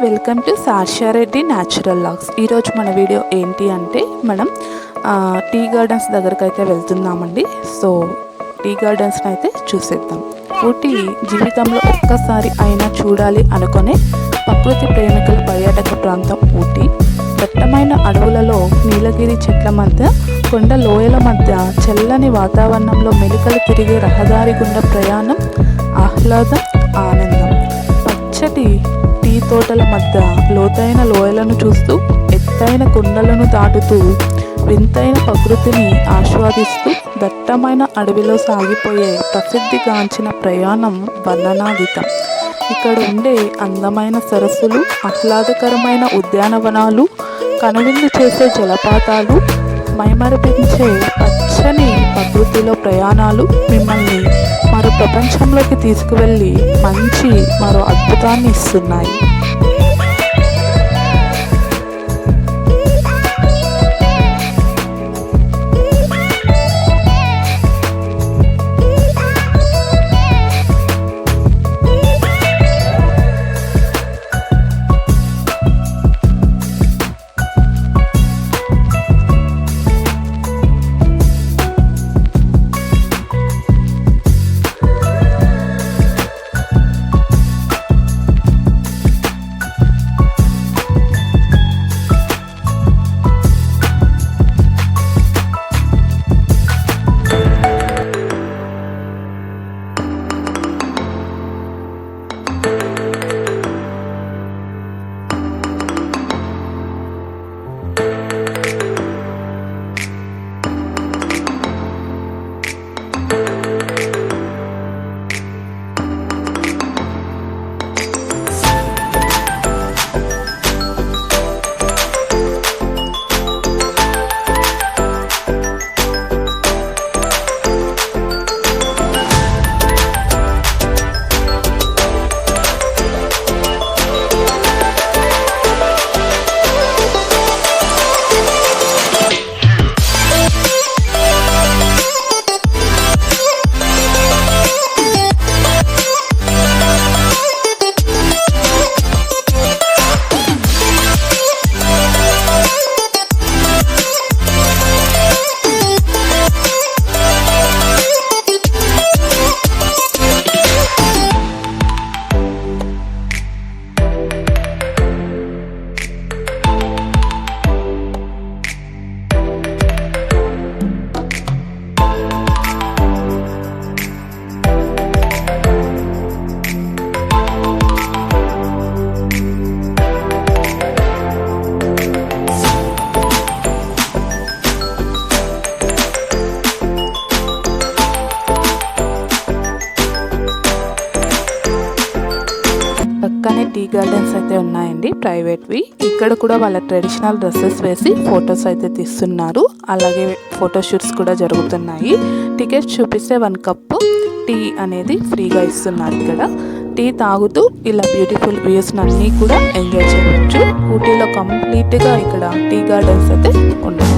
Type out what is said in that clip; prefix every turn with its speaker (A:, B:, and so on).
A: Welcome to Sarshareddy natural logs. ఈరోజు మన video ఏంటి అంటే మనం టీ గార్డెన్స్ దగ్గరకు అయితే వెళ్తున్నామండి. సో టీ గార్డెన్స్ని అయితే చూసేద్దాం. ఊటీ జీవితంలో ఒక్కసారి అయినా చూడాలి అనుకునే ప్రకృతి ప్రేమికుల పర్యాటక ప్రాంతం ఊటీ. దట్టమైన అడవులలో నీలగిరి చెట్ల మధ్య కొండ లోయల మధ్య చల్లని వాతావరణంలో మెలికలు తిరిగే రహదారి గుండా ప్రయాణం, ఆహ్లాదం, ఆనందం. పచ్చటి టీ తోటల మధ్య లోతైన లోయలను చూస్తూ, ఎత్తైన కొండలను దాటుతూ, వింతైన ప్రకృతిని ఆస్వాదిస్తూ దట్టమైన అడవిలో సాగిపోయే ప్రసిద్ధిగాంచిన ప్రయాణం వర్ణనాతీతం. ఇక్కడ ఉండే అందమైన సరస్సులు, ఆహ్లాదకరమైన ఉద్యానవనాలు, కనువిందు చేసే జలపాతాలు, మైమరిపించే పచ్చని ప్రకృతిలో ప్రయాణాలు మిమ్మల్ని మరో ప్రపంచంలోకి తీసుకువెళ్ళి మరో అద్భుతాన్ని ఇస్తున్నాయి. పక్కనే టీ గార్డెన్స్ అయితే ఉన్నాయండి, ప్రైవేట్వి. ఇక్కడ కూడా వాళ్ళ ట్రెడిషనల్ డ్రెస్సెస్ వేసి ఫొటోస్ అయితే తీస్తున్నారు. అలాగే ఫోటోషూట్స్ కూడా జరుగుతున్నాయి. టికెట్స్ చూపిస్తే 1 కప్ టీ అనేది ఫ్రీగా ఇస్తున్నారు. ఇక్కడ టీ తాగుతూ ఇలా బ్యూటిఫుల్ వ్యూస్ అన్నీ కూడా ఎంజాయ్ చేయవచ్చు. ఊటీలో కంప్లీట్గా ఇక్కడ టీ గార్డెన్స్ అయితే ఉన్నాయి.